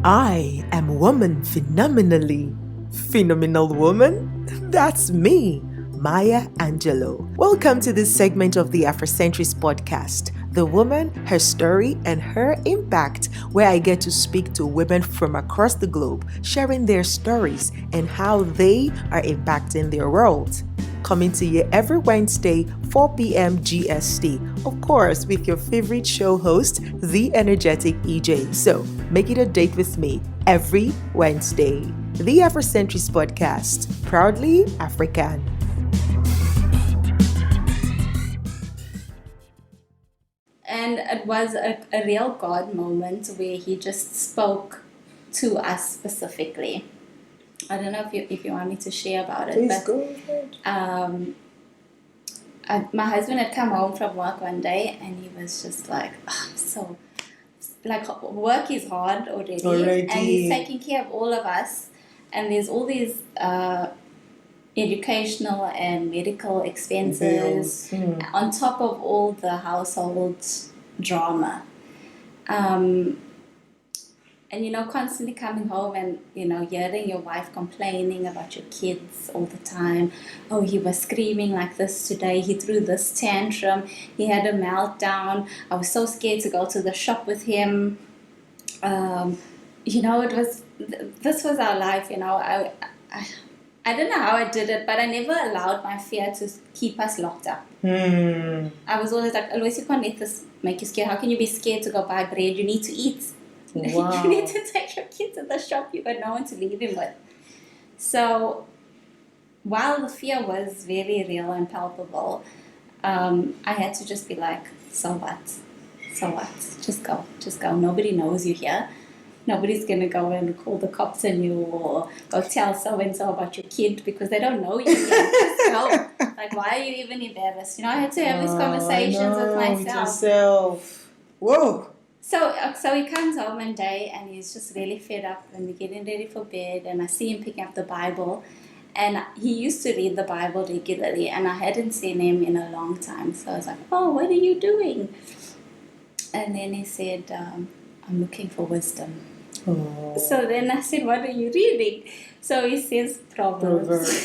I am woman phenomenally. Phenomenal woman? That's me, Maya Angelou. Welcome to this segment of the Afrocentrist podcast, The Woman, Her Story, and Her Impact, where I get to speak to women from across the globe, sharing their stories and how they are impacting their world. Coming to you every Wednesday, 4 p.m. GST. Of course, with your favorite show host, the energetic EJ. So make it a date with me every Wednesday. The Afrocentrist Podcast, proudly African. And it was a real God moment where he just spoke to us specifically. I don't know if you want me to share about it. Please go ahead. My husband had come home from work one day and he was just like, work is hard already. And he's taking care of all of us. And there's all these educational and medical expenses on top of all the household drama. And, constantly coming home and, hearing your wife complaining about your kids all the time. Oh, he was screaming like this today. He threw this tantrum. He had a meltdown. I was so scared to go to the shop with him. This was our life, I don't know how I did it, but I never allowed my fear to keep us locked up. I was always like, Aloysia, you can't let this make you scared. How can you be scared to go buy bread? You need to eat. Wow. You need to take your kids to the shop. You've got no one to leave him with. So while the fear was very real and palpable, I had to just be like, so what? So what? Just go. Nobody knows you here. Nobody's going to go and call the cops on you or go tell so-and-so about your kid because they don't know you yet. Just go. Like, why are you even embarrassed? I had to have these conversations with myself. With yourself. Whoa. So he comes home one day and he's just really fed up and we're getting ready for bed and I see him picking up the Bible and he used to read the Bible regularly and I hadn't seen him in a long time. So I was like, oh, what are you doing? And then he said, I'm looking for wisdom. Oh. So then I said, what are you reading? So he says Proverbs.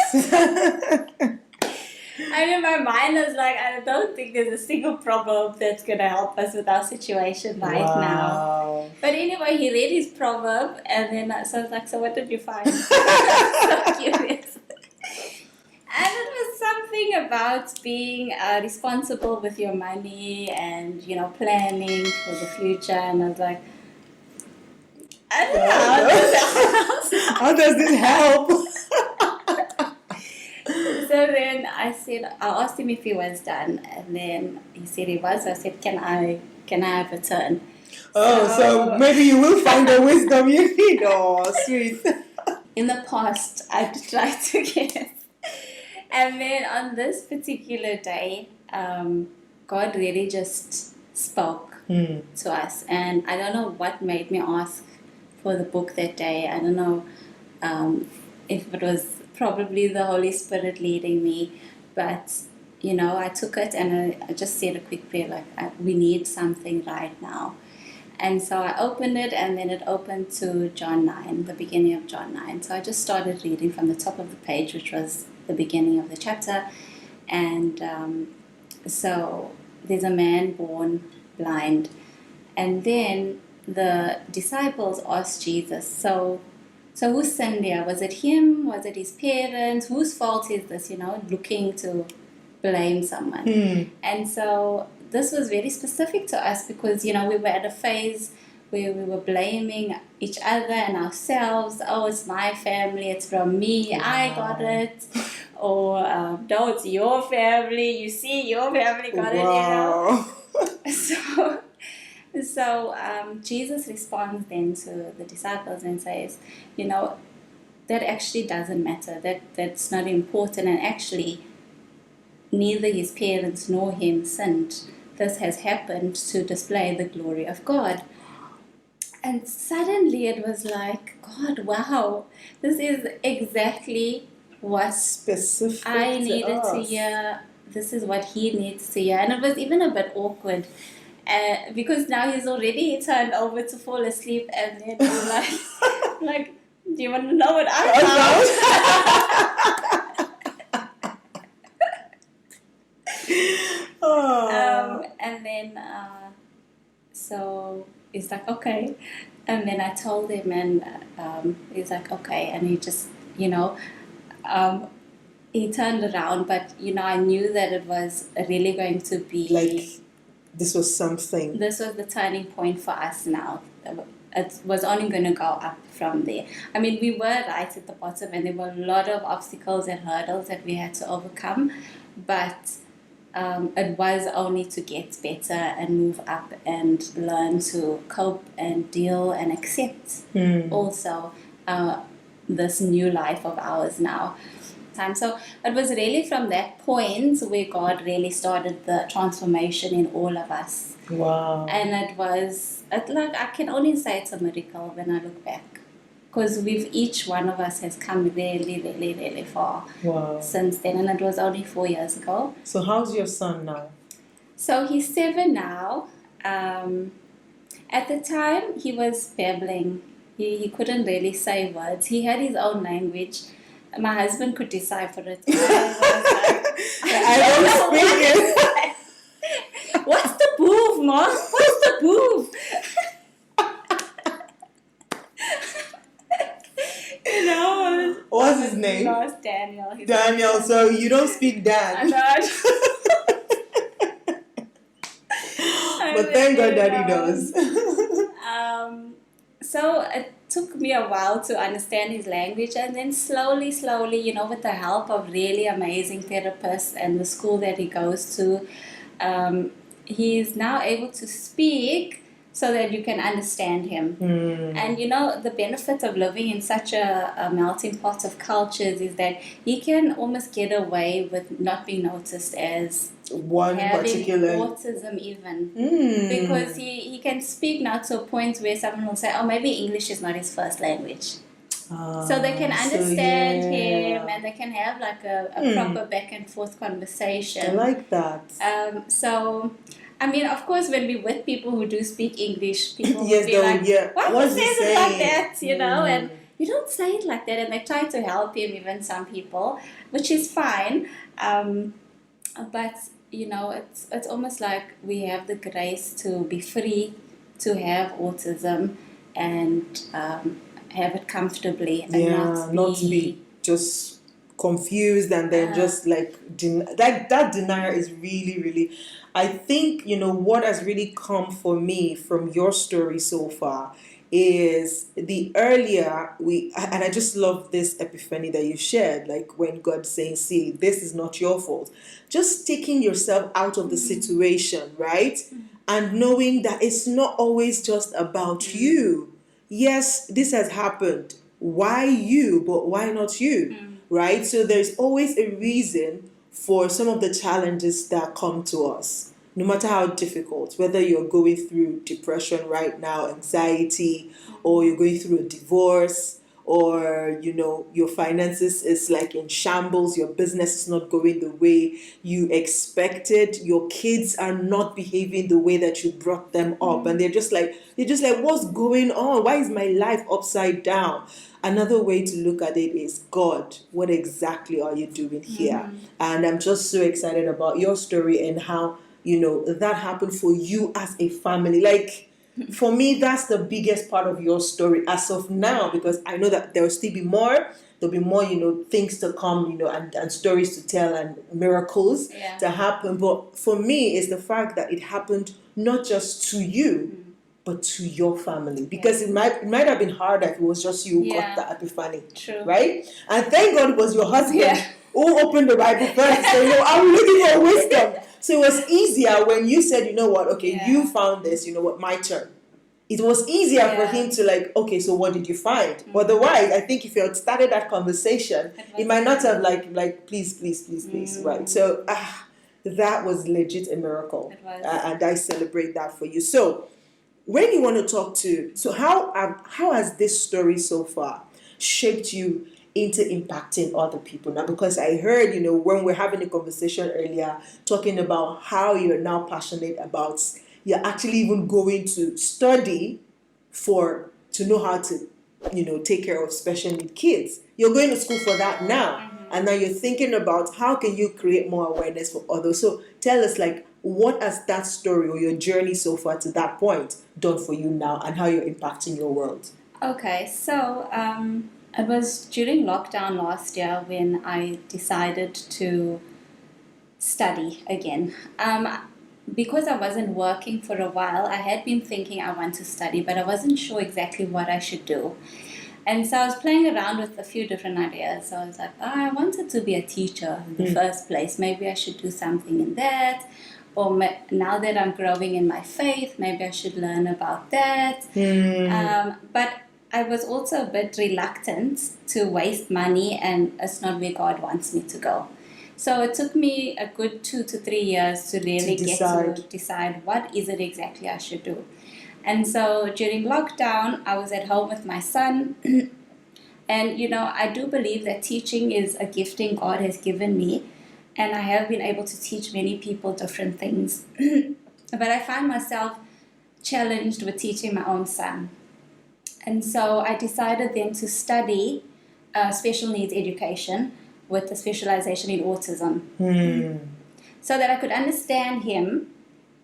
And in my mind, I was like, I don't think there's a single proverb that's going to help us with our situation right now. But anyway, he read his proverb, and then so I was like, so what did you find? So curious. And it was something about being responsible with your money and, planning for the future. And I was like, I don't know. How does this help? So then I asked him if he was done, and then he said he was. So I said, can I have a turn? So maybe you will find the wisdom you need. Oh, sweet. In the past, I'd tried to guess. And then on this particular day, God really just spoke to us. And I don't know what made me ask for the book that day. I don't know if it was probably the Holy Spirit leading me, but I took it and I just said a quick prayer like, we need something right now. And so I opened it and then it opened to John 9, the beginning of John 9. So I just started reading from the top of the page, which was the beginning of the chapter. And so there's a man born blind, and then the disciples asked Jesus, so who sinned here? Was it him? Was it his parents? Whose fault is this? Looking to blame someone. And so this was very specific to us because, we were at a phase where we were blaming each other and ourselves. Oh, it's my family. It's from me. Wow. I got it. Or, no, it's your family. You see, your family got it, So Jesus responds then to the disciples and says, that actually doesn't matter. That's not important. And actually, neither his parents nor him sinned. This has happened to display the glory of God. And suddenly it was like, God, wow, this is exactly what specific I needed to hear. This is what he needs to hear. And it was even a bit awkward. because now he's already turned over to fall asleep, and then I'm like, like, do you want to know what I found? And then so he's like, okay, and then I told him, and he's like, okay, and he just, he turned around, but I knew that it was really going to be like, this was something. This was the turning point for us now. It was only going to go up from there. I mean, we were right at the bottom, and there were a lot of obstacles and hurdles that we had to overcome, but it was only to get better and move up and learn to cope and deal and accept also this new life of ours now. So it was really from that point where God really started the transformation in all of us. Wow. And I can only say it's a miracle when I look back, because each one of us has come really, really, really far since then, and it was only 4 years ago. So how's your son now? So he's 7 now. At the time, he was babbling. He couldn't really say words. He had his own language. My husband could decipher it. I don't speak it. What's the boof, Mom? What's the boof? What's his name? No, it's Daniel. Daniel. So you don't speak Dan. I'm not. But thank God Daddy does. So it took me a while to understand his language, and then slowly, with the help of really amazing therapists and the school that he goes to, he's now able to speak so that you can understand him. And the benefit of living in such a melting pot of cultures is that he can almost get away with not being noticed as one particular autism even, because he can speak now to a point where someone will say, oh, maybe English is not his first language. So they can understand him, and they can have like a proper back and forth conversation. I like that. So I mean, of course, when we're with people who do speak English, people will be like, why he says it like that, and you don't say it like that, and they try to help him, even some people, which is fine. But it's almost like we have the grace to be free to have autism and have it comfortably, and not be just confused, and then just like that denial is really, really, I think, what has really come for me from your story so far is the earlier and I just love this epiphany that you shared, like when God saying, see, this is not your fault, just taking yourself out of the situation, right? And knowing that it's not always just about you. Yes, this has happened. Why you, but why not you? Right? So there's always a reason for some of the challenges that come to us, no matter how difficult, whether you're going through depression right now, anxiety, or you're going through a divorce, or your finances is like in shambles, your business is not going the way you expected, your kids are not behaving the way that you brought them up, and they're just like, what's going on? Why is my life upside down? Another way to look at it is, God, what exactly are you doing here? And I'm just so excited about your story and how, that happened for you as a family. Like, for me, that's the biggest part of your story as of now, because I know that there will still be more. There'll be more, things to come, and stories to tell and miracles to happen. But for me, it's the fact that it happened not just to you, but to your family, because it might have been harder if it was just you who got the epiphany. True. Right? And thank God it was your husband who opened the Bible first. So, I'm looking for wisdom. So it was easier when you said, you found this, my turn. It was easier for him to like, okay, so what did you find? Otherwise, I think if you had started that conversation, it might not have like, please, right? So that was legit a miracle. It was. And I celebrate that for you. So when you want to talk to, so how has this story so far shaped you into impacting other people now? Because I heard, when we're having a conversation earlier, talking about how you're now passionate about you're actually even going to study to know how to, take care of special need kids. You're going to school for that now. And now you're thinking about how can you create more awareness for others. So tell us, like, what has that story or your journey so far to that point done for you now, and how you're impacting your world? Okay, so it was during lockdown last year when I decided to study again. Because I wasn't working for a while, I had been thinking I want to study, but I wasn't sure exactly what I should do. And so I was playing around with a few different ideas. So I was like, I wanted to be a teacher in the first place. Maybe I should do something in that. Or now that I'm growing in my faith, maybe I should learn about that. But I was also a bit reluctant to waste money, and it's not where God wants me to go. So it took me a good 2 to 3 years to really get to decide what is it exactly I should do. And so during lockdown, I was at home with my son. And, I do believe that teaching is a gifting God has given me. And I have been able to teach many people different things. But I find myself challenged with teaching my own son. And so I decided then to study special needs education with a specialization in autism. So that I could understand him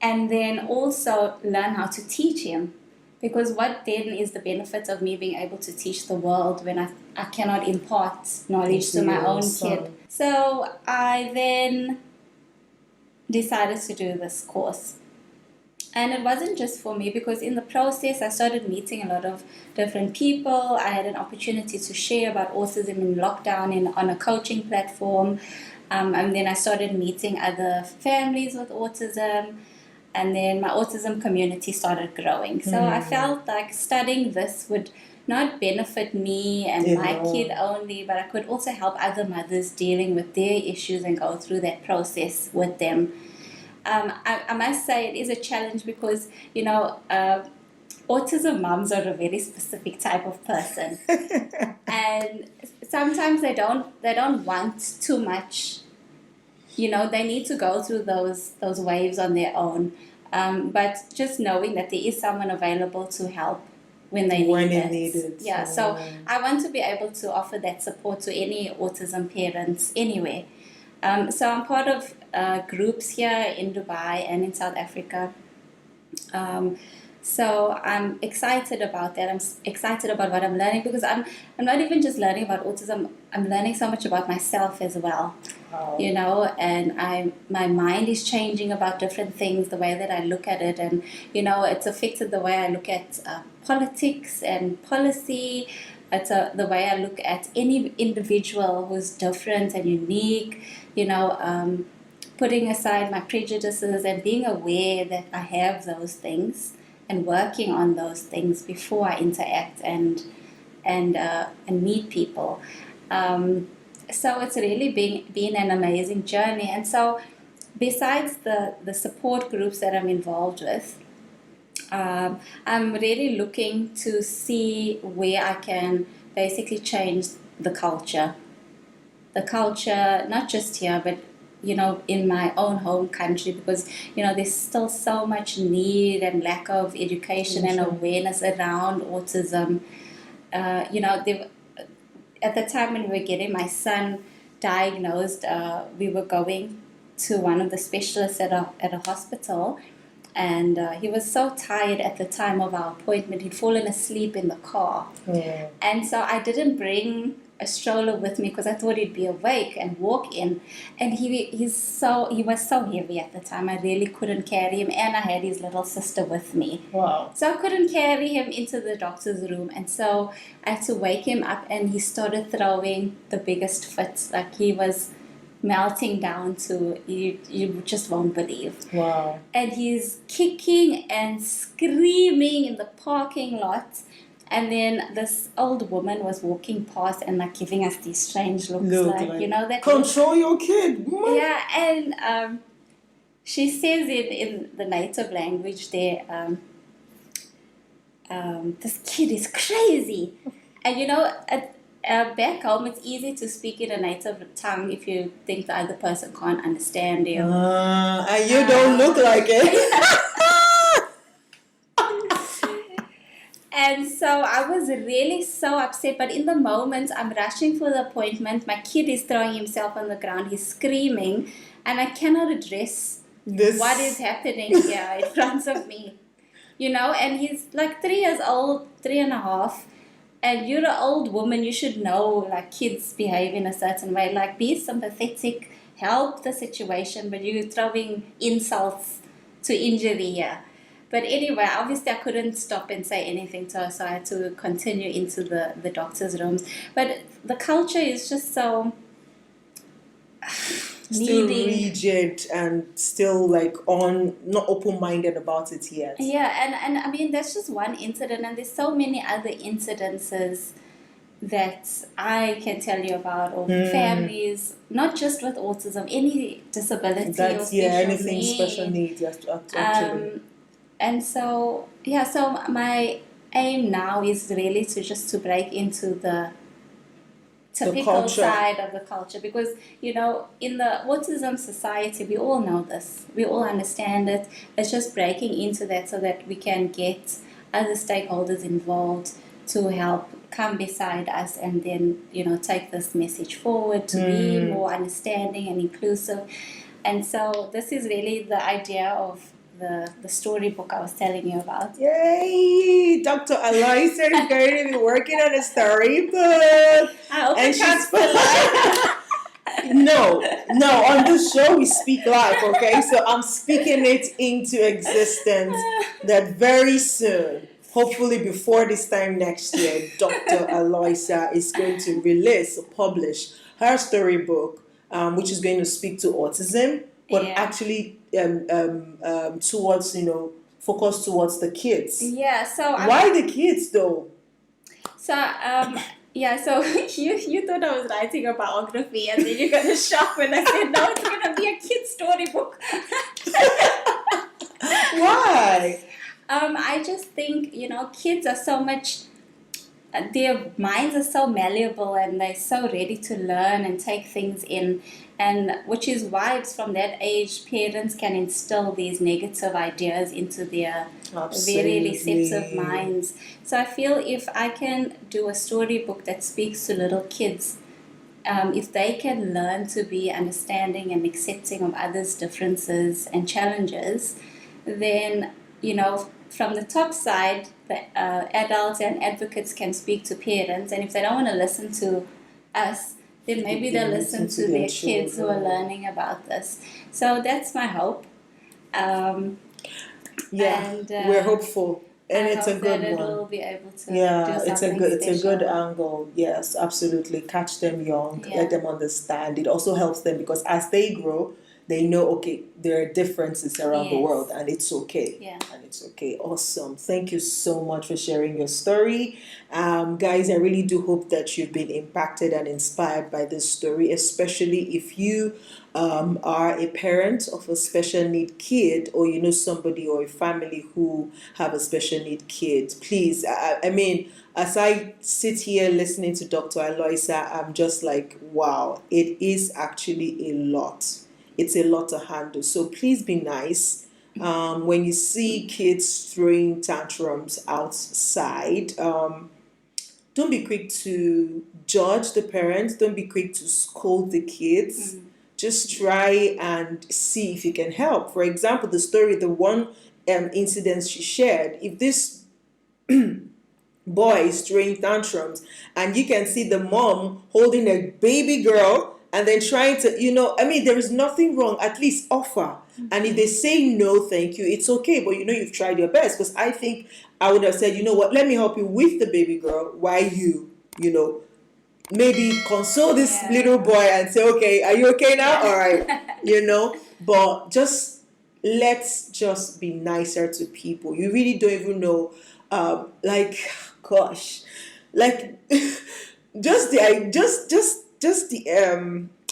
and then also learn how to teach him. Because what then is the benefit of me being able to teach the world when I cannot impart knowledge to my own kid? So I then decided to do this course. And it wasn't just for me, because in the process I started meeting a lot of different people. I had an opportunity to share about autism in lockdown on a coaching platform. And then I started meeting other families with autism. And then my autism community started growing. So I felt like studying this would not benefit me and my kid only, but I could also help other mothers dealing with their issues and go through that process with them. I must say it is a challenge because, autism moms are a very specific type of person. And sometimes they don't want too much. They need to go through those waves on their own. But just knowing that there is someone available to help when they need it. Yeah, so I want to be able to offer that support to any autism parents anywhere. So I'm part of groups here in Dubai and in South Africa. So I'm excited about that. I'm excited about what I'm learning, because I'm not even just learning about autism. I'm learning so much about myself as well. Wow. And my mind is changing about different things, the way that I look at it, and it's affected the way I look at politics and policy. It's the way I look at any individual who's different and unique. Putting aside my prejudices and being aware that I have those things, and working on those things before I interact and meet people. So it's really been an amazing journey. And so besides the support groups that I'm involved with, I'm really looking to see where I can basically change the culture. The culture, not just here, but in my own home country, because there's still so much need and lack of education and awareness around autism. At the time when we were getting my son diagnosed, we were going to one of the specialists at a hospital, and he was so tired at the time of our appointment. He'd fallen asleep in the car. Yeah. And so I didn't bring a stroller with me because I thought he'd be awake and walk in. And he was so heavy at the time. I really couldn't carry him, and I had his little sister with me. Wow. So I couldn't carry him into the doctor's room, and so I had to wake him up, and he started throwing the biggest fits. Like, he was melting down to you just won't believe. Wow. And he's kicking and screaming in the parking lot. And then this old woman was walking past and giving us these strange looks, that control your kid. What? Yeah, and she says in the native language there, this kid is crazy. And back home it's easy to speak in a native tongue if you think the other person can't understand you. And you don't look like it. And so I was really so upset. But in the moment, I'm rushing for the appointment. My kid is throwing himself on the ground. He's screaming. And I cannot address what is happening here in front of me. You know, and he's like 3 years old, 3.5. And you're an old woman. You should know, like, kids behave in a certain way. Like, be sympathetic, help the situation. But you're throwing insults to injury here. But anyway, obviously I couldn't stop and say anything to her, so I had to continue into the doctor's rooms. But the culture is just so still rigid and still like not open-minded about it yet. Yeah, and I mean, that's just one incident, and there's so many other incidences that I can tell you about, or families, not just with autism, any disability or anything special needs, actually. And so, so my aim now is really to break into the typical side of the culture, because, you know, in the autism society, we all know this, we all understand it. It's just breaking into that so that we can get other stakeholders involved to help come beside us and then, you know, take this message forward to be more understanding and inclusive. And so this is really the idea of the storybook I was telling you about. Yay! Dr. Aloysia is going to be working on a storybook. I hope and she's No, on this show we speak live, okay? So I'm speaking it into existence that very soon, hopefully before this time next year, Dr. Aloysia is going to publish her storybook, which is going to speak to autism, but actually towards, you know, focus towards the kids. Yeah, so why the kids though? So so you thought I was writing a biography, and then you got a shock when I said no, it's gonna be a kid's storybook. Why? I just think, you know, kids are so much, their minds are so malleable and they're so ready to learn and take things in, and which is why it's from that age parents can instill these negative ideas into their very receptive minds. So I feel if I can do a storybook that speaks to little kids, if they can learn to be understanding and accepting of others' differences and challenges, then, you know, from the top side, the adults and advocates can speak to parents, and if they don't want to listen to us, then maybe they'll listen to their kids who are learning about this. So that's my hope. We're hopeful, and it's a good one. It'll be able to it's a good angle. Yes, absolutely. Catch them young, let them understand. It also helps them because as they grow, they know, okay, there are differences around the world, and it's okay. Yeah. And it's okay. Awesome. Thank you so much for sharing your story. Guys, I really do hope that you've been impacted and inspired by this story, especially if you are a parent of a special need kid, or you know somebody or a family who have a special need kid. Please, I mean, as I sit here listening to Dr. Aloysia, I'm just like, wow, it is actually a lot. It's a lot to handle. So please be nice. When you see kids throwing tantrums outside, don't be quick to judge the parents. Don't be quick to scold the kids. Just try and see if you can help. For example, the one incident she shared, if this boy is throwing tantrums and you can see the mom holding a baby girl and then trying to, you know, I mean, there is nothing wrong. At least offer. And if they say no, thank you, it's okay. But, you know, you've tried your best. Because I think I would have said, you know what, let me help you with the baby girl while you know, maybe console this little boy and say, okay, are you okay now? All right. You know, but let's just be nicer to people. You really don't even know, gosh, like just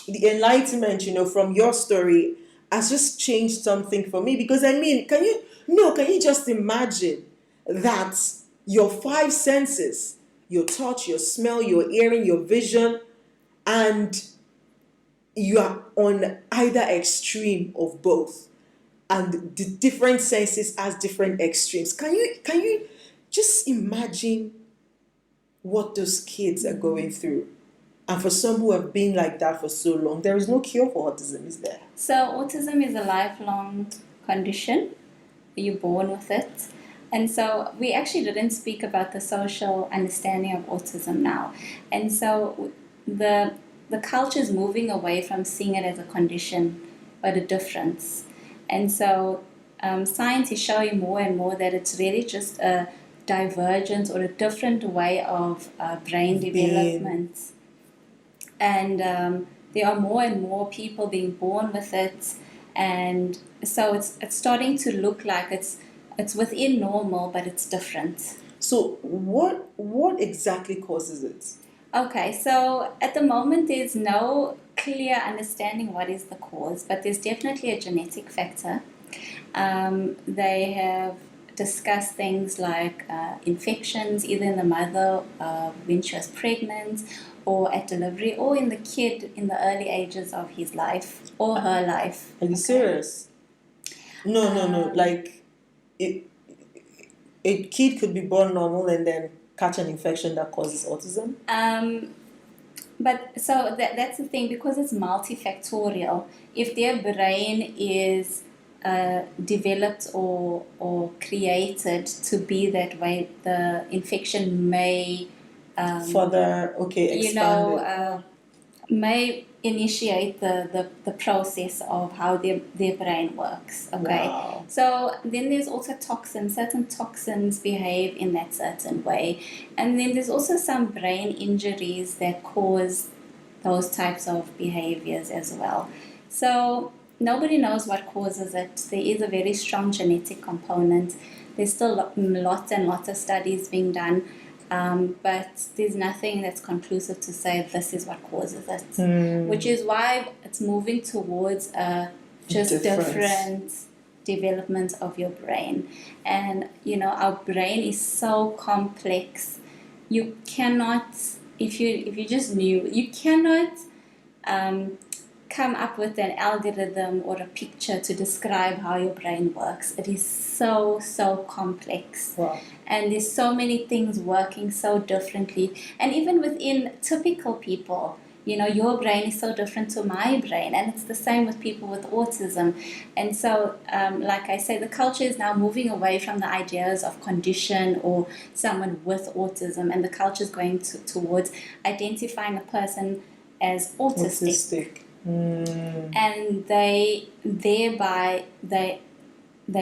the enlightenment, you know, from your story has just changed something for me. Because I mean, can you just imagine that your 5 senses, your touch, your smell, your hearing, your vision, and you are on either extreme of both, and the different senses has different extremes. Can you just imagine what those kids are going through. And for some who have been like that for so long, there is no cure for autism, is there? So autism is a lifelong condition. You're born with it. And so we actually didn't speak about the social understanding of autism now. And so the culture is moving away from seeing it as a condition, but a difference. And so science is showing more and more that it's really just a divergence or a different way of brain development. And there are more and more people being born with it. And so it's starting to look like it's within normal, but it's different. So what exactly causes it? Okay, so at the moment there's no clear understanding what is the cause, but there's definitely a genetic factor. They have discussed things like infections, either in the mother when she was pregnant, or at delivery, or in the kid in the early ages of his life or her life. Are you serious? No. Like, a kid could be born normal and then catch an infection that causes autism? But so that's the thing, because it's multifactorial. If their brain is developed or created to be that way, the infection may may initiate the process of how their brain works. Okay. Wow. So then there's also toxins. Certain toxins behave in that certain way. And then there's also some brain injuries that cause those types of behaviors as well. So nobody knows what causes it. There is a very strong genetic component. There's still lots and lots of studies being done. But there's nothing that's conclusive to say this is what causes it, which is why it's moving towards just different development of your brain. And, our brain is so complex. You cannot, if you just knew, you cannot come up with an algorithm or a picture to describe how your brain works. It is so complex. Wow. And there's so many things working so differently. And even within typical people, your brain is so different to my brain. And it's the same with people with autism. And so, like I say, the culture is now moving away from the ideas of condition or someone with autism. And the culture is going towards identifying a person as autistic. And they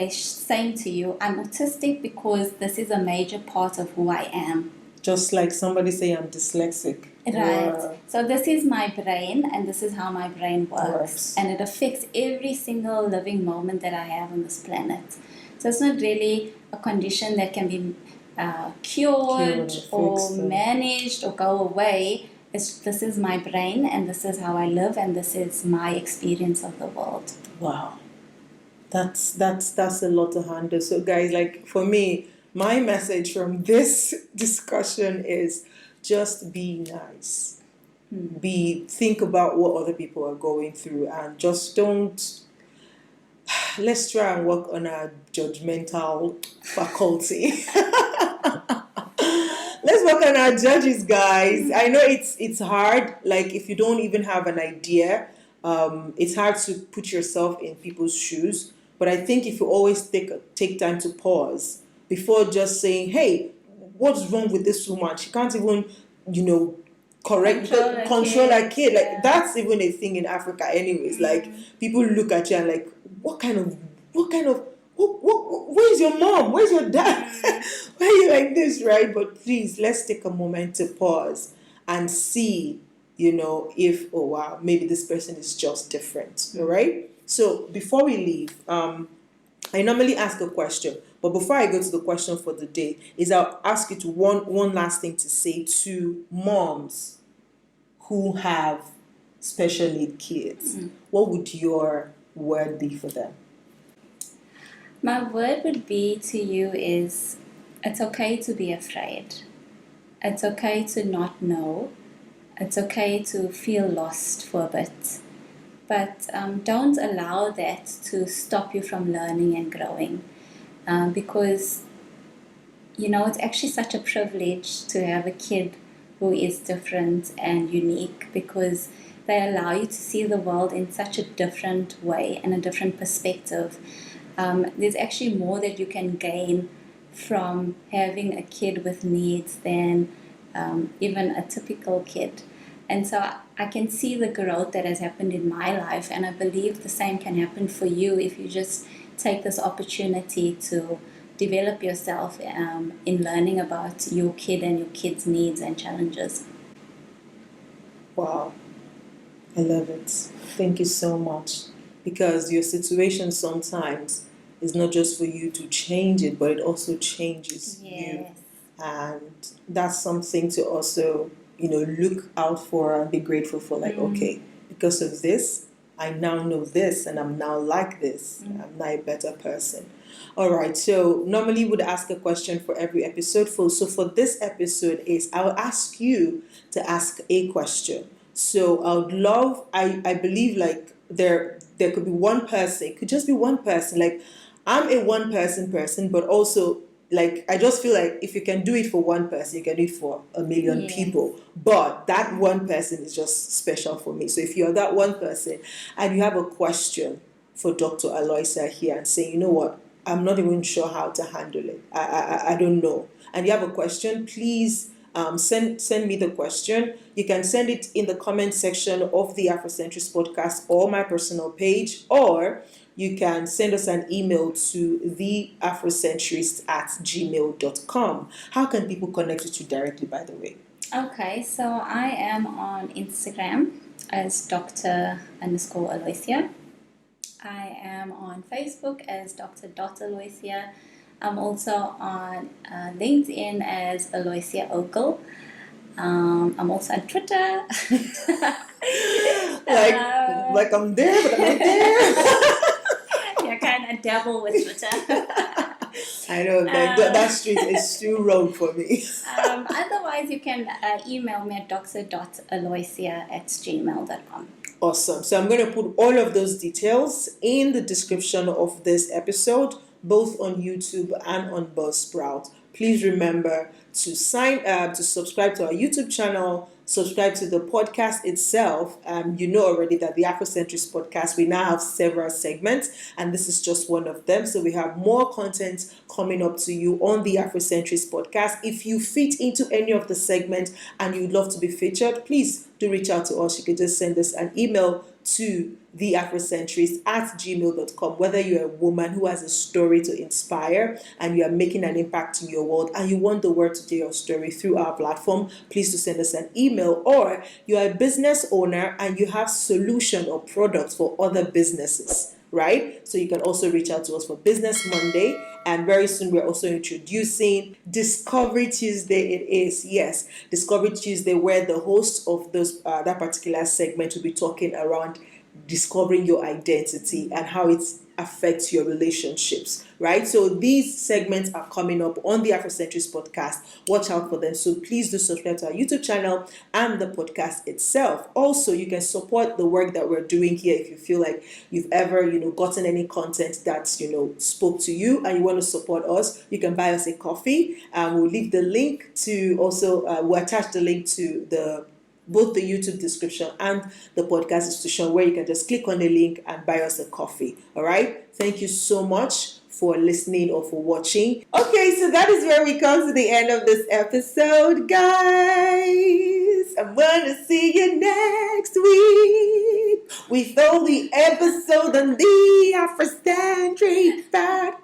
saying to you, I'm autistic because this is a major part of who I am. Just like somebody say I'm dyslexic. Right. So this is my brain, and this is how my brain works. And it affects every single living moment that I have on this planet. So it's not really a condition that can be cured or managed or go away. This is my brain, and this is how I live, and this is my experience of the world. Wow. That's a lot to handle. So guys, like for me, my message from this discussion is just be nice. Think about what other people are going through, and just let's try and work on our judgmental faculty. Let's work on our judges, guys. I know it's hard. Like, if you don't even have an idea, it's hard to put yourself in people's shoes. But I think if you always take time to pause before just saying, hey, what's wrong with this woman? She can't even, control a kid. Like, that's even a thing in Africa anyways. Like, people look at you and like, what kind of, where's your mom? Where's your dad? Why are you like this, right? But please, let's take a moment to pause and see, if, oh wow, maybe this person is just different, all right? So before we leave, I normally ask a question, but before I go to the question for the day, I'll ask you to one last thing to say to moms who have special need kids. What would your word be for them? My word would be to you is, it's okay to be afraid. It's okay to not know. It's okay to feel lost for a bit. But don't allow that to stop you from learning and growing. Because it's actually such a privilege to have a kid who is different and unique, because they allow you to see the world in such a different way and a different perspective. There's actually more that you can gain from having a kid with needs than even a typical kid. And so I can see the growth that has happened in my life, and I believe the same can happen for you if you just take this opportunity to develop yourself in learning about your kid and your kid's needs and challenges. Wow, I love it. Thank you so much. Because your situation sometimes is not just for you to change it, but it also changes you. Yes. And that's something to also, look out for and be grateful for. Like, okay, because of this, I now know this and I'm now like this. I'm now a better person. All right, so normally would ask a question for every episode. So for this episode is I'll ask you to ask a question. So I would love, I believe like there could be one person, it could just be one person. Like I'm a one person, but also like I just feel like if you can do it for one person, you can do it for a million people. But that one person is just special for me. So if you're that one person and you have a question for Dr. Aloysia here and say, you know what, I'm not even sure how to handle it. I don't know. And you have a question, please send me the question. You can send it in the comment section of the Afrocentrist podcast or my personal page, or you can send us an email to theafrocentrist@gmail.com. How can people connect with you directly, by the way? Okay, so I am on Instagram as Dr. _Aloysia. I am on Facebook as Dr. Aloysia. I'm also on LinkedIn as Aloysia Ogle. I'm also on Twitter. like I'm there, but I'm not there. Yeah, kind of dabble with Twitter. I know, like that street is too road for me. Otherwise, you can email me at dr.aloysia@gmail.com. Awesome. So I'm going to put all of those details in the description of this episode, both on YouTube and on Buzzsprout. Please remember to to subscribe to our YouTube channel, subscribe to the podcast itself. You know already that the Afrocentrist podcast, we now have several segments, and this is just one of them. So we have more content coming up to you on the Afrocentrist podcast. If you fit into any of the segments and you'd love to be featured, please do reach out to us. You can just send us an email to theafrocentrist@gmail.com. Whether you're a woman who has a story to inspire and you are making an impact in your world and you want the world to hear your story through our platform, please do send us an email. Or you are a business owner and you have solution or products for other businesses, right? So you can also reach out to us for Business Monday. And very soon we're also introducing Discovery Tuesday. It is, yes, Discovery Tuesday, where the host of that particular segment will be talking around discovering your identity and how it affects your relationships, right? So these segments are coming up on the Afrocentrist podcast. Watch out for them. So please do subscribe to our YouTube channel and the podcast itself. Also, you can support the work that we're doing here if you feel like you've ever, gotten any content that, spoke to you and you want to support us. You can buy us a coffee. We'll leave the link to also, we'll attach the link to both the YouTube description and the podcast description, where you can just click on the link and buy us a coffee. All right. Thank you so much for listening or for watching. Okay, so that is where we come to the end of this episode, guys. I'm gonna see you next week with all the episode on the Afrocentric podcast.